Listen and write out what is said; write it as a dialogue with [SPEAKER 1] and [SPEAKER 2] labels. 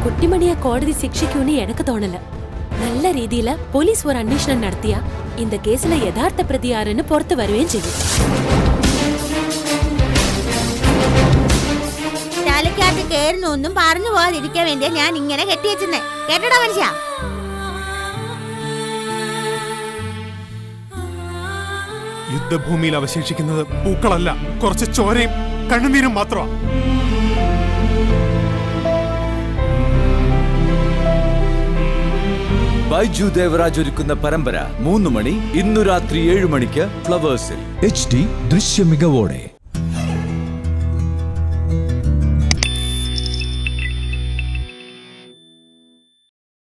[SPEAKER 1] കുട്ടിമണിയെ കോടതി ശിക്ഷിക്കൂന്ന് എനക്ക് തോന്നല. നല്ല രീതിയില് പോലീസ് ഒരു അന്വേഷണം നടത്തിയ இந்த കേസിലെ യഥാർത്ഥ പ്രതി ആരെന്ന് പുറത്തു വരുകയും ചെയ്യും.
[SPEAKER 2] തലക്കകത്ത് കേറുന്നൊന്നും പറഞ്ഞു പോകാതിരിക്കാൻ വേണ്ടിയാ ഞാൻ ഇങ്ങനെ കെട്ടിവെച്ചെന്നേ. കേട്ടോടാ മനുഷ്യ?
[SPEAKER 3] യുദ്ധഭൂമിയിൽ അവശേഷിക്കുന്നത് പൂക്കളല്ല, കുറച്ച് ചോരയും കണ്ണുനീരും മാത്രമാണ്.
[SPEAKER 4] ബൈജു ദേവരാജ് ഒരുക്കുന്ന പരമ്പര 3 മണി ഇന്നു രാത്രി 7 മണിക്ക് ഫ്ലവേഴ്സിൽ.
[SPEAKER 5] HD ദൃശ്യ മികവോടെ.